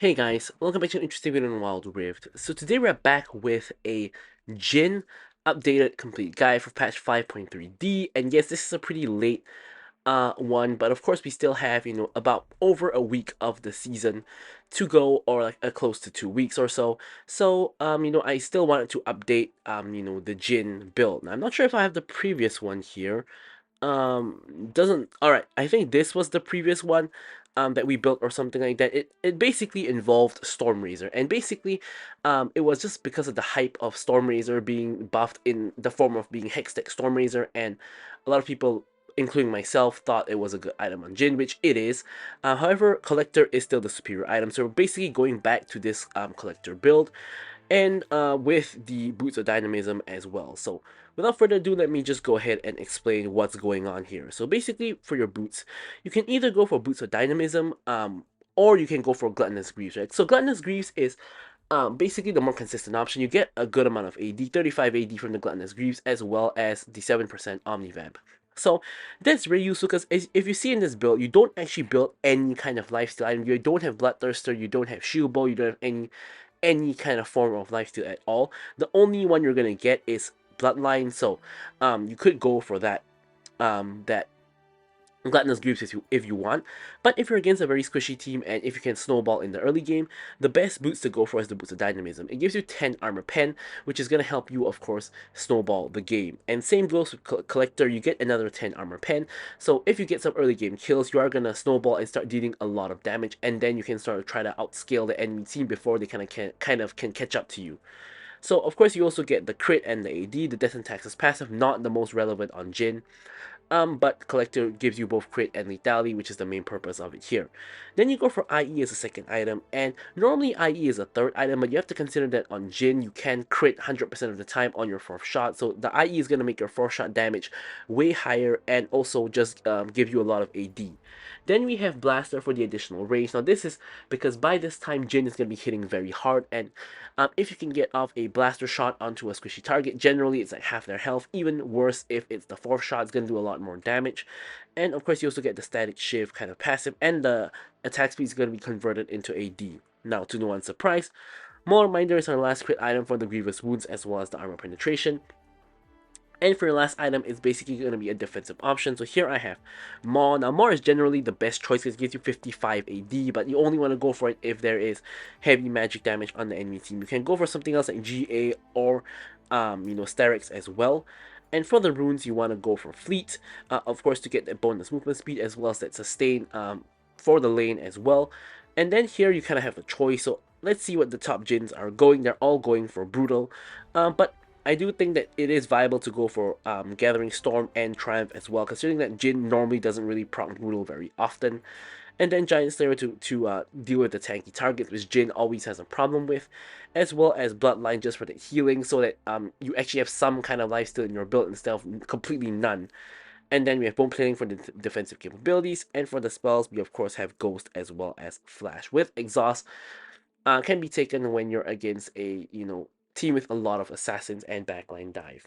Hey guys, welcome back to an interesting video on Wild Rift. So today we're back with a Jhin updated complete guide for patch 5.3D, and yes, this is a pretty late one, but of course we still have, about over a week of the season to go, or like close to 2 weeks or so. So, I still wanted to update, the Jhin build. Now, I'm not sure if I have the previous one here. Doesn't all right, I think this was the previous one that we built or something like that. It basically involved Stormrazor, and basically it was just because of the hype of Stormrazor being buffed in the form of being Hextech Stormrazor, and a lot of people, including myself, thought it was a good item on Jhin, which it is. However, Collector is still the superior item, so we're basically going back to this Collector build, and with the Boots of Dynamism as well. So without further ado, let me just go ahead and explain what's going on here. So basically, for your boots, you can either go for Boots of Dynamism, or you can go for Gluttonous Greaves, right? So Gluttonous Greaves is basically the more consistent option. You get a good amount of AD, 35 AD from the Gluttonous Greaves, as well as the 7% Omnivamp. So that's very useful because if you see in this build, you don't actually build any kind of lifesteal item. You don't have Bloodthirster, you don't have Shield Bow, you don't have any kind of form of lifesteal at all. The only one you're gonna get is Bloodline, so you could go for that Gluttonous Greaves if you want, but if you're against a very squishy team and if you can snowball in the early game, the best boots to go for is the Boots of Dynamism. It gives you 10 armor pen, which is going to help you, of course, snowball the game. And same goes with Collector, you get another 10 armor pen, so if you get some early game kills, you are going to snowball and start dealing a lot of damage, and then you can start to try to outscale the enemy team before they kind of can catch up to you. So of course you also get the crit and the AD. The Death and Taxes passive, not the most relevant on Jhin. But Collector gives you both crit and lethality, which is the main purpose of it here. Then you go for IE as a second item, and normally IE is a third item, but you have to consider that on Jhin, you can crit 100% of the time on your fourth shot, so the IE is going to make your fourth shot damage way higher, and also just give you a lot of AD. Then we have Blaster for the additional range. Now this is because by this time Jhin is going to be hitting very hard, and if you can get off a Blaster shot onto a squishy target, generally it's like half their health. Even worse if it's the fourth shot, it's going to do a lot more damage. And of course you also get the static shift kind of passive, and the attack speed is going to be converted into AD. Now, to no one's surprise, Maul Reminder is our last crit item for the Grievous Wounds as well as the armor penetration. And for your last item, it's basically going to be a defensive option. So here I have Maw. Now, Maw is generally the best choice because it gives you 55 AD, but you only want to go for it if there is heavy magic damage on the enemy team. You can go for something else like GA or, Sterix as well. And for the runes, you want to go for Fleet, of course, to get that bonus movement speed as well as that sustain for the lane as well. And then here you kind of have a choice. So let's see what the top Jhins are going. They're all going for Brutal, but I do think that it is viable to go for Gathering Storm and Triumph as well, considering that Jhin normally doesn't really proc Brutal very often. And then Giant Slayer to deal with the tanky targets, which Jhin always has a problem with, as well as Bloodline just for the healing, so that you actually have some kind of lifesteal in your build instead of completely none. And then we have Bone Plating for the defensive capabilities, and for the spells, we of course have Ghost as well as Flash. With Exhaust, can be taken when you're against a, team with a lot of assassins and backline dive.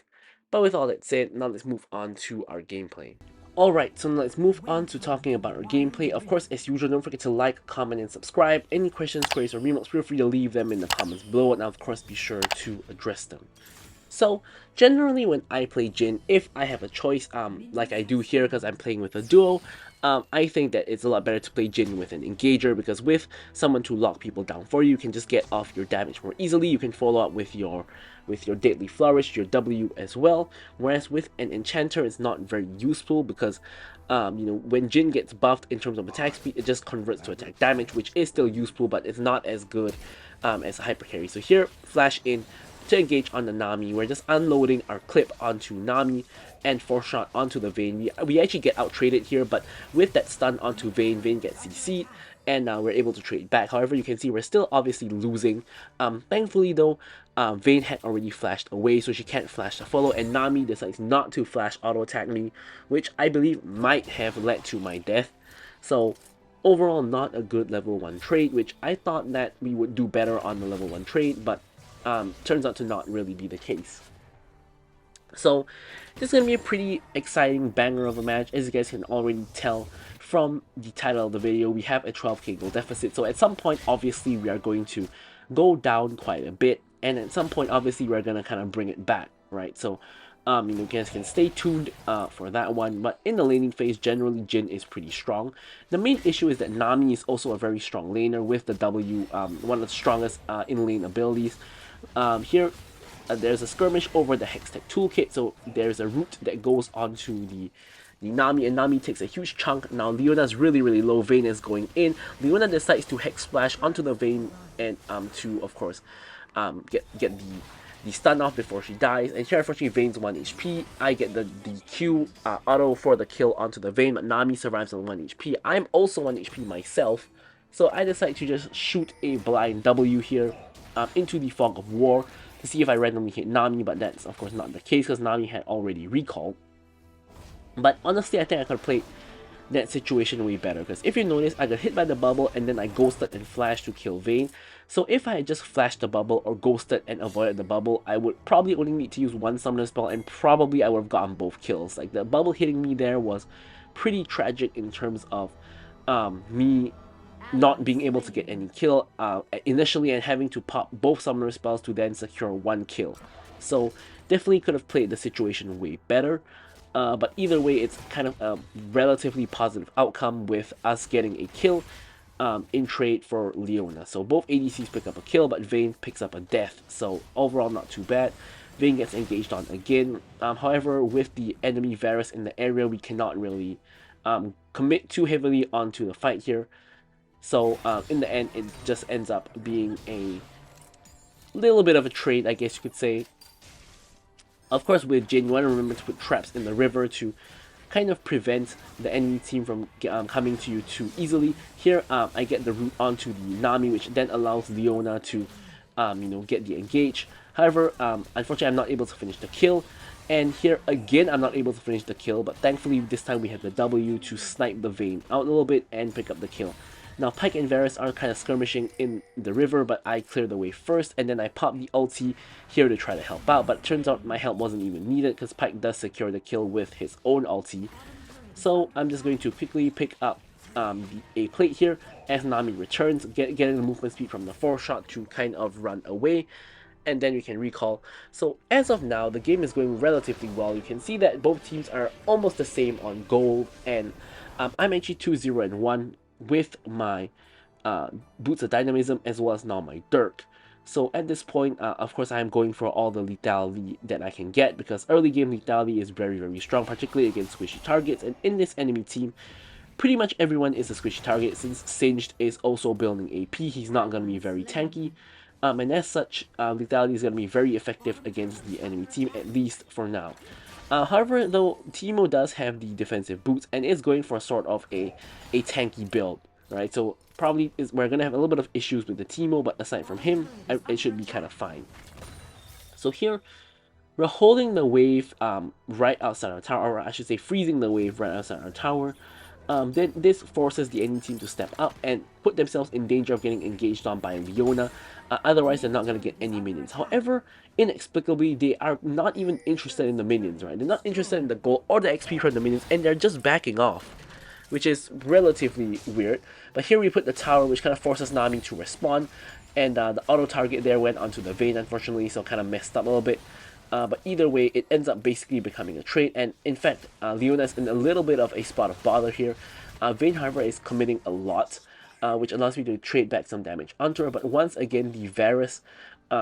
But with all that said, now let's move on to our gameplay. Alright, so now let's move on to talking about our gameplay. Of course, as usual, don't forget to like, comment, and subscribe. Any questions, queries, or remarks, feel free to leave them in the comments below, and I'll of course be sure to address them. So, generally when I play Jhin, if I have a choice, like I do here because I'm playing with a duo, I think that it's a lot better to play Jhin with an engager, because with someone to lock people down for you, you can just get off your damage more easily. You can follow up with your Deadly Flourish, your W as well. Whereas with an enchanter, it's not very useful because when Jhin gets buffed in terms of attack speed, it just converts to attack damage, which is still useful, but it's not as good as a hyper carry. So here, flash in to engage on the Nami. We're just unloading our clip onto Nami and 4-shot onto the Vayne. We actually get out-traded here, but with that stun onto Vayne, Vayne gets CC'd, and now we're able to trade back. However, you can see we're still obviously losing. Thankfully though, Vayne had already flashed away, so she can't flash to follow, and Nami decides not to flash auto-attack me, which I believe might have led to my death. So overall, not a good level 1 trade, which I thought that we would do better on the level 1 trade, but turns out to not really be the case. So this is going to be a pretty exciting banger of a match. As you guys can already tell from the title of the video, we have a 12k goal deficit. So at some point, obviously, we are going to go down quite a bit. And at some point, obviously, we're going to kind of bring it back, right? So, you guys can stay tuned for that one. But in the laning phase, generally, Jhin is pretty strong. The main issue is that Nami is also a very strong laner with the W, one of the strongest in-lane abilities. Here, there's a skirmish over the Hextech toolkit, so there's a route that goes onto the Nami, and Nami takes a huge chunk. Now Leona's really low, Vayne is going in. Leona decides to Hex Splash onto the Vayne and to, of course, get the stun off before she dies. And here, unfortunately, Vayne's 1 HP. I get the Q auto for the kill onto the Vayne, but Nami survives on 1 HP. I'm also 1 HP myself, so I decide to just shoot a blind W here into the Fog of War to see if I randomly hit Nami, but that's of course not the case because Nami had already recalled. But honestly, I think I could have played that situation way better, because if you notice, I got hit by the bubble and then I ghosted and flashed to kill Vayne. So if I had just flashed the bubble or ghosted and avoided the bubble, I would probably only need to use one summoner spell and probably I would have gotten both kills. Like, the bubble hitting me there was pretty tragic in terms of me not being able to get any kill initially and having to pop both summoner spells to then secure 1 kill. So definitely could have played the situation way better. But either way, it's kind of a relatively positive outcome with us getting a kill in trade for Leona. So both ADCs pick up a kill, but Vayne picks up a death. So overall, not too bad. Vayne gets engaged on again. However, with the enemy Varus in the area, we cannot really commit too heavily onto the fight here. So in the end, it just ends up being a little bit of a trade, I guess you could say. Of course, with Jhin, you want to remember to put traps in the river to kind of prevent the enemy team from coming to you too easily. Here, I get the route onto the Nami, which then allows Leona to, get the engage. However, unfortunately, I'm not able to finish the kill. And here, again, I'm not able to finish the kill, but thankfully, this time we have the W to snipe the Vayne out a little bit and pick up the kill. Now, Pyke and Varus are kind of skirmishing in the river, but I clear the way first, and then I pop the ulti here to try to help out, but it turns out my help wasn't even needed, because Pyke does secure the kill with his own ulti. So I'm just going to quickly pick up a plate here as Nami returns, getting the movement speed from the 4-shot to kind of run away, and then we can recall. So as of now, the game is going relatively well. You can see that both teams are almost the same on gold, and I'm actually 2-0-1 with my Boots of Dynamism as well as now my Dirk. So at this point, of course, I am going for all the lethality that I can get, because early game lethality is very strong, particularly against squishy targets. And in this enemy team, pretty much everyone is a squishy target. Since Singed is also building AP, he's not going to be very tanky. And as such, lethality is going to be very effective against the enemy team, at least for now. However, though, Teemo does have the defensive boots and is going for sort of a tanky build, right? So probably we're going to have a little bit of issues with the Teemo, but aside from him, it should be kind of fine. So here, we're holding the wave right outside our tower, or I should say freezing the wave right outside our tower. Then this forces the enemy team to step up and put themselves in danger of getting engaged on by Leona. Otherwise, they're not going to get any minions. However, inexplicably, they are not even interested in the minions, right? They're not interested in the gold or the XP from the minions, and they're just backing off, which is relatively weird. But here we put the tower, which kind of forces Nami to respawn, and the auto target there went onto the Vayne, unfortunately, so kind of messed up a little bit. But either way, it ends up basically becoming a trade, and in fact, Leona's in a little bit of a spot of bother here. Vayne, however, is committing a lot, which allows me to trade back some damage onto her, but once again, the Varus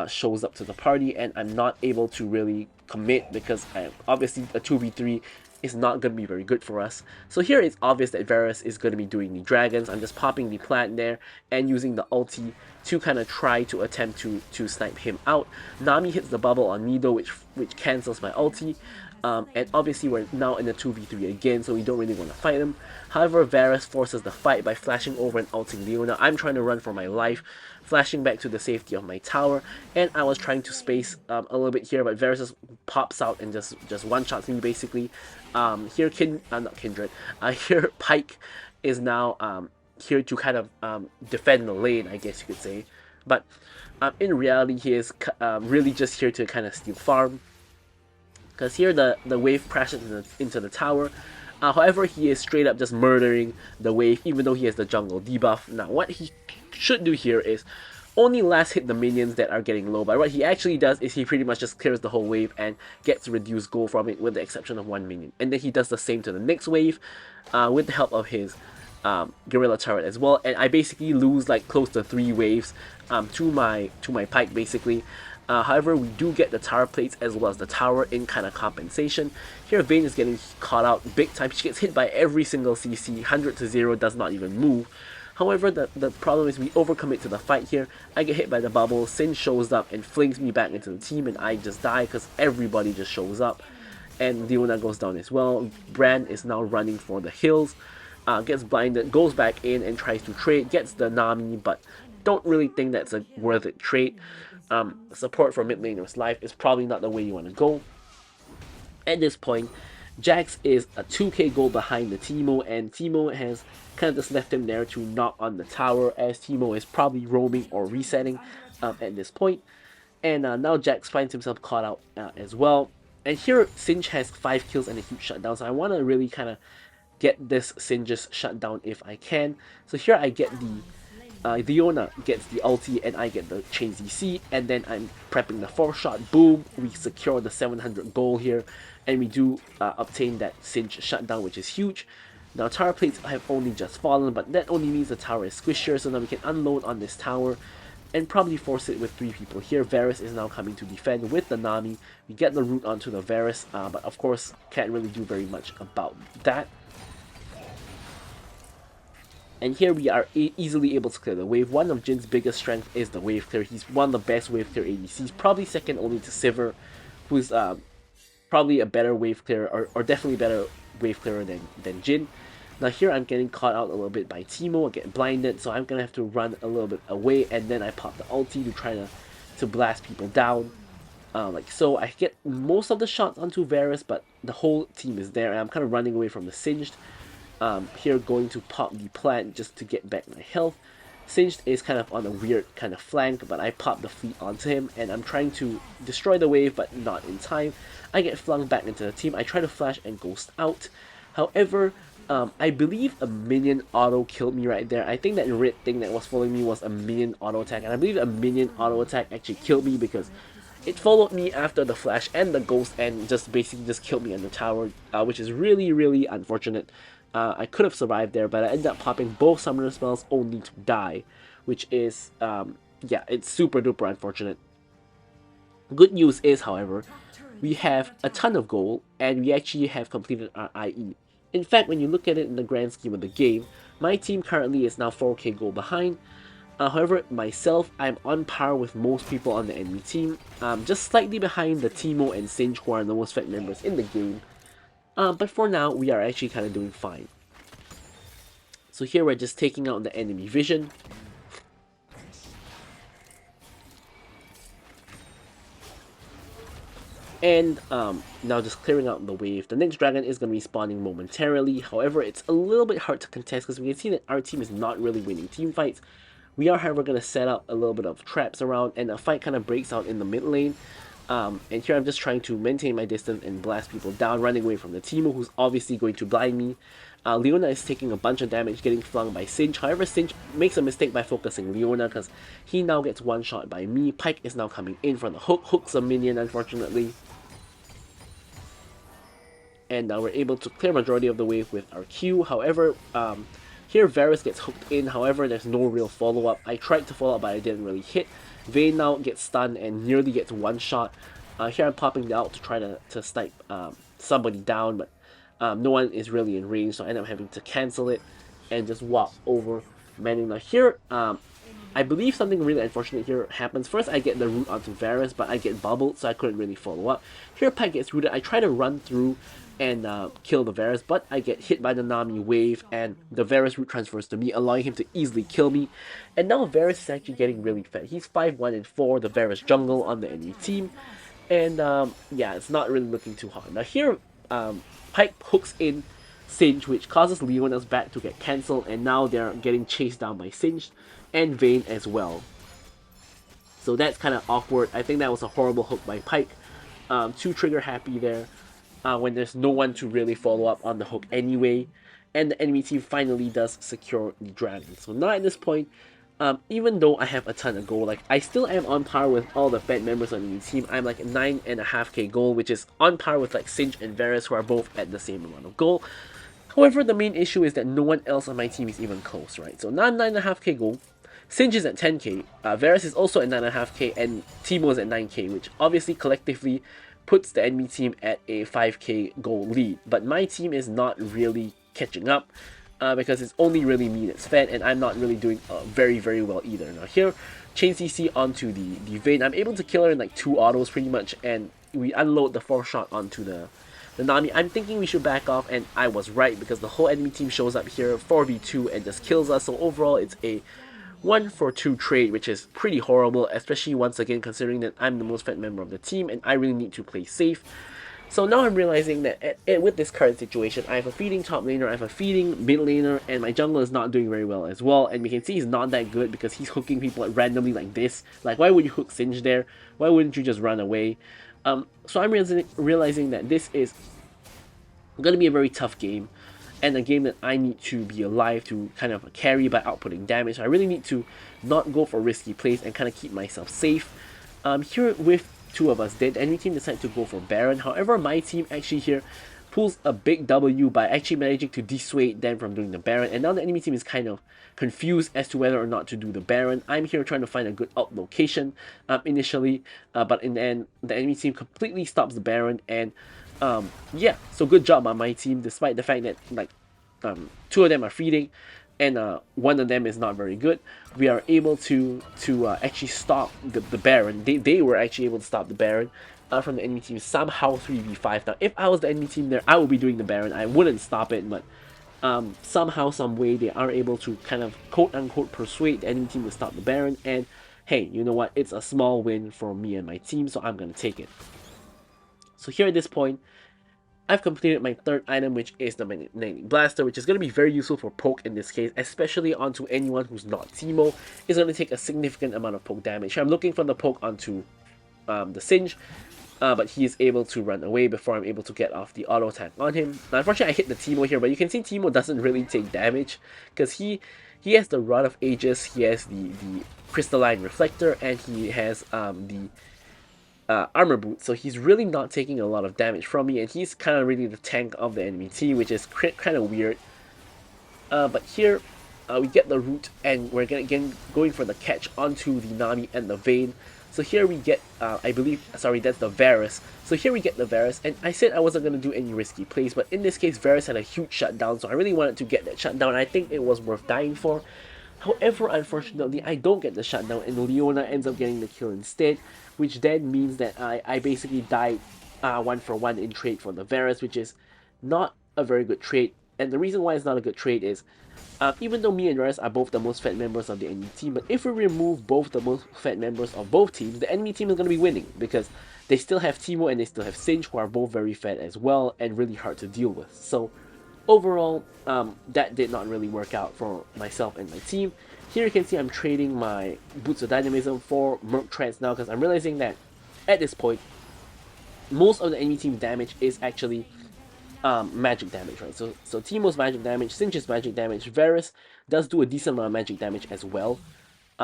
shows up to the party, and I'm not able to really commit, because obviously a 2v3 is not going to be very good for us. So here it's obvious that Varus is going to be doing the dragons. I'm just popping the plant there and using the ulti to kind of try to attempt to snipe him out. Nami hits the bubble on me though, which cancels my ulti. And obviously we're now in a 2v3 again, so we don't really want to fight him. However, Varus forces the fight by flashing over and ulting Leona. I'm trying to run for my life, flashing back to the safety of my tower, and I was trying to space a little bit here, but Varus just pops out and just one-shots me basically. Here not Kindred, here Pyke is now here to kind of defend the lane, I guess you could say. But in reality, he is really just here to kind of steal farm, because here the wave crashes into the tower. However, he is straight up just murdering the wave, even though he has the jungle debuff. Now, what he should do here is only last hit the minions that are getting low, but what he actually does is he pretty much just clears the whole wave and gets reduced gold from it, with the exception of one minion. And then he does the same to the next wave, with the help of his gorilla turret as well, and I basically lose like close to 3 waves to my Pyke basically. However, we do get the tower plates as well as the tower in kind of compensation. Here Vayne is getting caught out big time. She gets hit by every single CC, 100 to 0, does not even move. However, the problem is we overcommit to the fight here. I get hit by the bubble, Sin shows up and flings me back into the team, and I just die because everybody just shows up. And Leona goes down as well. Bran is now running for the hills. Gets blinded, goes back in and tries to trade, gets the Nami, but don't really think that's a worth it trade. Support for mid laner's life is probably not the way you want to go. At this point, Jax is a 2k gold behind the Teemo, and Teemo has kind of just left him there to knock on the tower, as Teemo is probably roaming or resetting at this point. And now Jax finds himself caught out as well. And here Singe has 5 kills and a huge shutdown, so I want to really kind of get this Singe's shutdown if I can. So here I get the Leona gets the ulti and I get the chain ZC, and then I'm prepping the 4th shot. Boom, we secure the 700 gold here, and we do obtain that Singe shutdown, which is huge. Now tower plates have only just fallen, but that only means the tower is squishier, so now we can unload on this tower and probably force it with 3 people here. Varus is now coming to defend with the Nami. We get the root onto the Varus, but of course can't really do very much about that. And here we are easily able to clear the wave. One of Jhin's biggest strength is the wave clear. He's one of the best wave clear ADCs, probably second only to Sivir, who's probably a better wave clearer, or definitely better wave clearer than Jhin. Now here I'm getting caught out a little bit by Teemo, I get blinded, so I'm gonna have to run a little bit away, and then I pop the ulti to try to blast people down. Like so, I get most of the shots onto Varus, but the whole team is there, and I'm kind of running away from the Singed. Here going to pop the plant just to get back my health. Singed is kind of on a weird kind of flank, but I pop the fleet onto him, and I'm trying to destroy the wave, but not in time. I get flung back into the team. I try to flash and ghost out. However, I believe a minion auto killed me right there. I think that red thing that was following me was a minion auto attack, and I believe a minion auto attack actually killed me because it followed me after the flash and the ghost, and just basically just killed me on the tower, which is really unfortunate. I could have survived there, but I ended up popping both summoner spells only to die, which is, yeah, it's super duper unfortunate. Good news is, however, we have a ton of gold, and we actually have completed our IE. In fact, when you look at it in the grand scheme of the game, my team currently is now 4k gold behind. However, myself, I'm on par with most people on the enemy team, just slightly behind the Teemo and Singe, who are the most fed members in the game. But for now, we are actually kind of doing fine. So here we're just taking out the enemy vision. And now just clearing out the wave. The next dragon is going to be spawning momentarily. However, it's a little bit hard to contest because we can see that our team is not really winning team fights. We are, however, going to set up a little bit of traps around, and a fight kind of breaks out in the mid lane. And here I'm just trying to maintain my distance and blast people down, running away from the Teemo, who's obviously going to blind me. Leona is taking a bunch of damage, getting flung by Singe. However, Singe makes a mistake by focusing Leona because he now gets one shot by me. Pyke is now coming in for the hook. Hook's a minion, unfortunately. And we're able to clear majority of the wave with our Q. However, here Varus gets hooked in. However, there's no real follow-up. I tried to follow up, but I didn't really hit. Vayne now gets stunned and nearly gets one shot. Here I'm popping out to try to snipe somebody down, but no one is really in range, so I end up having to cancel it and just walk over Manning. Now here, I believe something really unfortunate here happens. First, I get the root onto Varus, but I get bubbled, so I couldn't really follow up. Here, Pyke gets rooted. I try to run through and kill the Varus, but I get hit by the Nami wave, and the Varus root transfers to me, allowing him to easily kill me. And now Varus is actually getting really fed. He's 5-1-4, the Varus jungle on the enemy team, and yeah, it's not really looking too hard. Now here, Pyke hooks in Singe, which causes Leona's back to get cancelled, and now they're getting chased down by Singe and Vayne as well. So that's kind of awkward. I think that was a horrible hook by Pyke. too trigger happy there when there's no one to really follow up on the hook anyway, and the enemy team finally does secure the dragon. So now at this point, even though I have a ton of gold, like I still am on par with all the Fed members on the team. I'm like 9.5k gold, which is on par with like Singe and Varus, who are both at the same amount of gold. However, the main issue is that no one else on my team is even close, right? So now I'm 9.5k gold, Singe is at 10k, Varus is also at 9.5k, and Teemo is at 9k, which obviously collectively puts the enemy team at a 5k gold lead. But my team is not really catching up, because it's only really me that's fed, and I'm not really doing very, very well either. Now here, chain CC onto the Vayne. I'm able to kill her in like 2 autos pretty much, and we unload the 4th shot onto the Nami. I'm thinking we should back off, and I was right, because the whole enemy team shows up here 4v2 and just kills us. So overall, it's a 1-for-2 trade, which is pretty horrible, especially once again considering that I'm the most fed member of the team and I really need to play safe. So now I'm realizing that with this current situation, I have a feeding top laner, I have a feeding mid laner, and my jungler is not doing very well as well. And we can see he's not that good because he's hooking people randomly like this. Like, why would you hook Singe there? Why wouldn't you just run away? So I'm realizing that this is going to be a very tough game, and a game that I need to be alive to kind of carry by outputting damage. So I really need to not go for risky plays and kind of keep myself safe. Here with 2 of us dead, the enemy team decided to go for Baron. However, my team actually here pulls a big W by actually managing to dissuade them from doing the Baron, and now the enemy team is kind of confused as to whether or not to do the Baron. I'm here trying to find a good out location initially, but in the end, the enemy team completely stops the Baron, and yeah, so good job on my team, despite the fact that like 2 of them are feeding and 1 of them is not very good. We are able to actually stop the Baron. They were actually able to stop the Baron from the enemy team somehow 3v5. Now, if I was the enemy team there, I would be doing the Baron. I wouldn't stop it, but somehow, some way, they are able to kind of quote-unquote persuade the enemy team to stop the Baron. And hey, you know what? It's a small win for me and my team, so I'm going to take it. So here at this point, I've completed my 3rd item, which is the Magnetic Blaster, which is going to be very useful for poke in this case, especially onto anyone who's not Teemo. It's going to take a significant amount of poke damage. I'm looking for the poke onto the Singe, but he is able to run away before I'm able to get off the auto attack on him. Now, unfortunately, I hit the Teemo here, but you can see Teemo doesn't really take damage because he has the Rod of Ages, he has the Crystalline Reflector, and he has the armor boot, so he's really not taking a lot of damage from me, and he's kind of really the tank of the enemy team, which is kind of weird. But here we get the root, and we're again going for the catch onto the Nami and the Vayne. So here we get, I believe, sorry, that's the Varus. So here we get the Varus, and I said I wasn't going to do any risky plays, but in this case, Varus had a huge shutdown, so I really wanted to get that shutdown. I think it was worth dying for. However, unfortunately, I don't get the shutdown, and Leona ends up getting the kill instead, which then means that I basically died 1-for-1 in trade for the Varus, which is not a very good trade. And the reason why it's not a good trade is, even though me and Varus are both the most fed members of the enemy team, but if we remove both the most fed members of both teams, the enemy team is going to be winning, because they still have Teemo and they still have Singe, who are both very fed as well, and really hard to deal with. So overall, that did not really work out for myself and my team. Here you can see I'm trading my Boots of Dynamism for Merc Trance now, because I'm realizing that at this point, most of the enemy team damage is actually magic damage, right? So Teemo's magic damage, Singe's magic damage, Varus does do a decent amount of magic damage as well.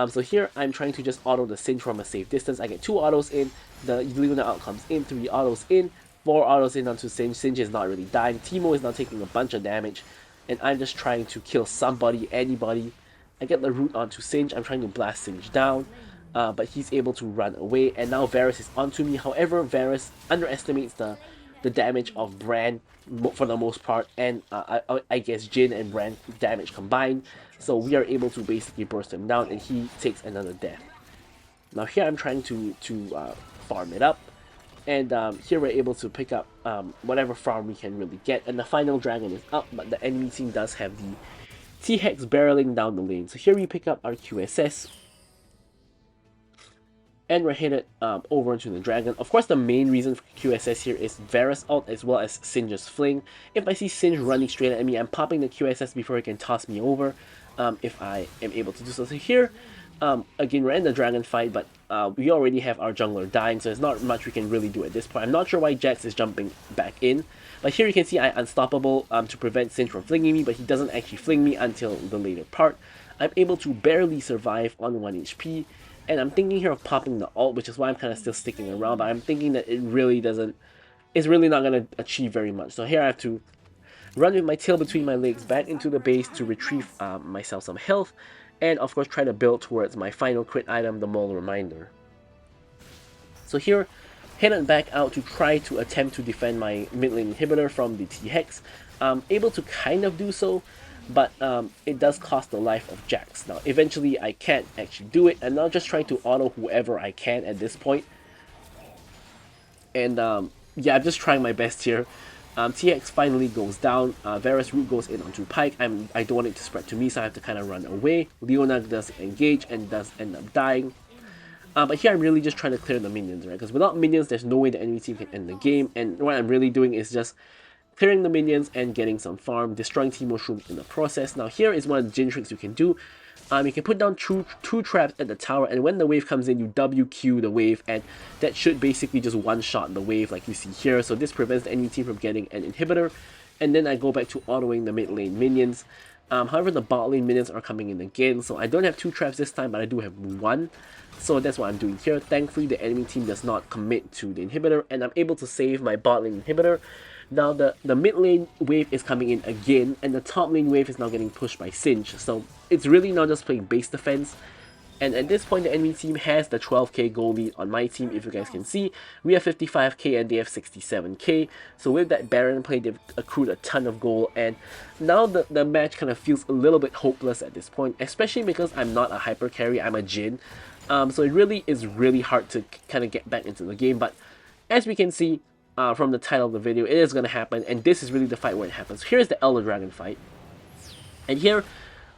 So here I'm trying to just auto the Singe from a safe distance. I get 2 autos in, the Luna out comes in, 3 autos in, 4 autos in onto Singe. Singe is not really dying, Teemo is not taking a bunch of damage, and I'm just trying to kill somebody, anybody. I get the root onto Singe, I'm trying to blast Singe down, but he's able to run away, and now Varus is onto me. However, Varus underestimates the damage of Bran for the most part, and I guess Jhin and Bran damage combined, so we are able to basically burst him down, and he takes another death. Now here I'm trying to farm it up, and here we're able to pick up whatever farm we can really get, and the final dragon is up, but the enemy team does have the T-Hex barreling down the lane. So here we pick up our QSS, and we're headed over into the dragon. Of course, the main reason for QSS here is Varus ult as well as Singe's fling. If I see Singe running straight at me, I'm popping the QSS before he can toss me over, if I am able to do so. So here, Again, we're in the dragon fight, but we already have our jungler dying, so there's not much we can really do at this point. I'm not sure why Jax is jumping back in, but here you can see I'm unstoppable to prevent Sin from flinging me, but he doesn't actually fling me until the later part. I'm able to barely survive on 1 HP, and I'm thinking here of popping the ult, which is why I'm kind of still sticking around, but I'm thinking that it really doesn't, it's really not going to achieve very much. So here I have to run with my tail between my legs back into the base to retrieve myself some health, and of course try to build towards my final crit item, the Mole Reminder. So here, headed back out to try to attempt to defend my mid lane inhibitor from the T-Hex. Able to kind of do so, but it does cost the life of Jax. Now eventually I can't actually do it, and now just trying to auto whoever I can at this point. And yeah, I'm just trying my best here. TX finally goes down, Varus root goes in onto Pyke. I don't want it to spread to me, so I have to kind of run away. Leona does engage and does end up dying. But here I'm really just trying to clear the minions, right? Because without minions, there's no way the enemy team can end the game. And what I'm really doing is just clearing the minions and getting some farm, destroying Teemo Shroom in the process. Now here is one of the Jhin tricks you can do. You can put down two traps at the tower, and when the wave comes in, you WQ the wave, and that should basically just one-shot the wave like you see here. So this prevents the enemy team from getting an inhibitor, and then I go back to autoing the mid lane minions. However, the bot lane minions are coming in again, so I don't have two traps this time, but I do have one. So that's what I'm doing here. Thankfully, the enemy team does not commit to the inhibitor, and I'm able to save my bot lane inhibitor. Now the mid lane wave is coming in again, and the top lane wave is now getting pushed by Singe. So it's really not just playing base defense. And at this point, the enemy team has the 12k gold lead on my team. If you guys can see, we have 55k and they have 67k. So with that Baron play, they've accrued a ton of gold. And now the match kind of feels a little bit hopeless at this point, especially because I'm not a hyper carry, I'm a Jhin. So it really is really hard to kind of get back into the game. But as we can see from the title of the video, it is going to happen. And this is really the fight where it happens. Here's the Elder Dragon fight. And here,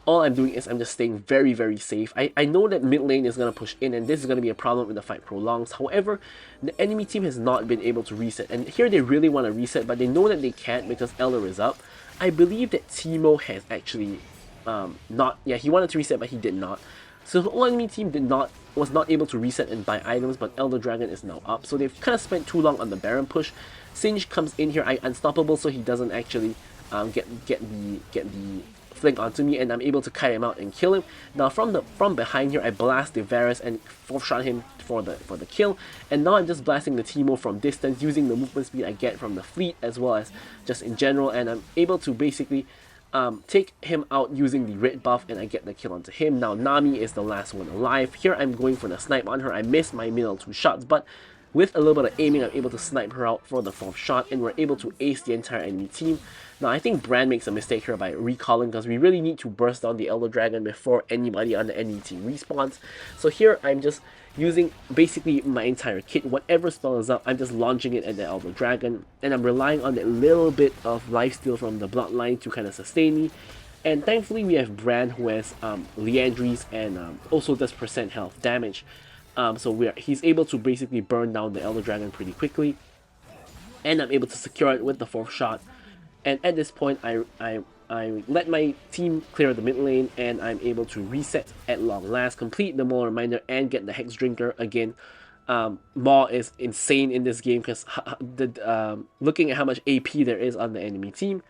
all I'm doing is I'm just staying very, very safe. I know that mid lane is going to push in, and this is going to be a problem when the fight prolongs. However, the enemy team has not been able to reset. And here they really want to reset, but they know that they can't because Elder is up. I believe that Teemo has actually he wanted to reset, but he did not. So the whole enemy team was not able to reset and buy items, but Elder Dragon is now up. So they've kind of spent too long on the Baron push. Singe comes in here, unstoppable, so he doesn't actually get the flank onto me, and I'm able to kite him out and kill him. Now from behind here, I blast the Varus and shot him for the kill. And now I'm just blasting the Teemo from distance using the movement speed I get from the fleet as well as just in general, and I'm able to basically take him out using the red buff, and I get the kill onto him. Now Nami is the last one alive. Here I'm going for the snipe on her. I missed my middle two shots, but with a little bit of aiming, I'm able to snipe her out for the 4th shot, and we're able to ace the entire enemy team. Now I think Brand makes a mistake here by recalling, because we really need to burst down the Elder Dragon before anybody on the enemy team respawns. So here I'm just using basically my entire kit. Whatever spell is up, I'm just launching it at the Elder Dragon, and I'm relying on that little bit of lifesteal from the Bloodline to kind of sustain me. And thankfully we have Brand, who has Liandry's and also does percent health damage. So he's able to basically burn down the Elder Dragon pretty quickly, and I'm able to secure it with the 4th shot. And at this point, I let my team clear the mid lane, and I'm able to reset at long last, complete the Mole Reminder, and get the Hex Drinker again. Maw is insane in this game because looking at how much AP there is on the enemy team.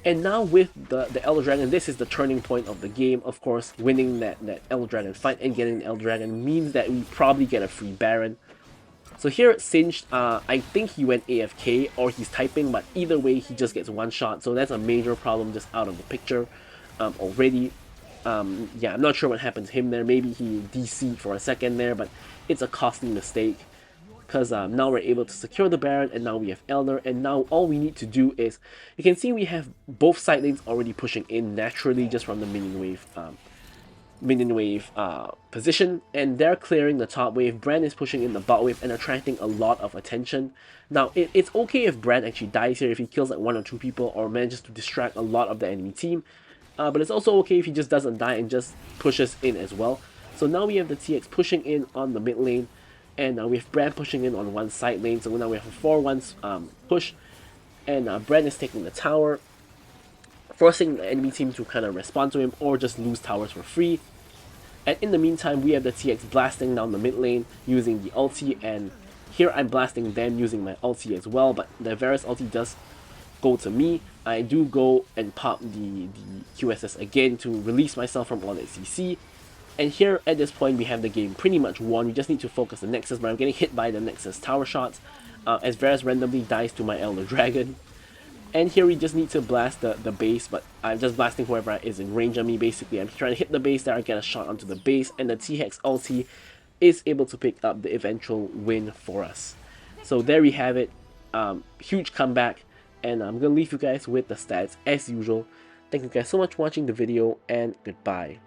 And now with the Elder Dragon, this is the turning point of the game. Of course, winning that Elder Dragon fight and getting the Elder Dragon means that we probably get a free Baron. So here Singed, I think he went AFK or he's typing, but either way he just gets one shot. So that's a major problem just out of the picture already. Yeah, I'm not sure what happened to him there. Maybe he DC'd for a second there, but it's a costly mistake. Because now we're able to secure the Baron, and now we have Elder, and now all we need to do is, you can see we have both side lanes already pushing in naturally just from the minion wave position, and they're clearing the top wave. Brand is pushing in the bot wave and attracting a lot of attention. Now it's okay if Brand actually dies here, if he kills like 1 or 2 people or manages to distract a lot of the enemy team, but it's also okay if he just doesn't die and just pushes in as well. So now we have the TX pushing in on the mid lane, and we have Brand pushing in on one side lane. So now we have a 4-1 push, and Brand is taking the tower, forcing the enemy team to kind of respond to him or just lose towers for free. And in the meantime, we have the TX blasting down the mid lane using the ulti, and here I'm blasting them using my ulti as well, but the Varus ulti does go to me. I do go and pop the QSS again to release myself from all that CC. And here at this point we have the game pretty much won. We just need to focus the Nexus, but I'm getting hit by the Nexus tower shots as Varus randomly dies to my Elder Dragon. And here we just need to blast the base, but I'm just blasting whoever is in range of me basically. I'm trying to hit the base there, I get a shot onto the base, and the T-Hex ulti is able to pick up the eventual win for us. So there we have it, huge comeback, and I'm going to leave you guys with the stats as usual. Thank you guys so much for watching the video, and goodbye.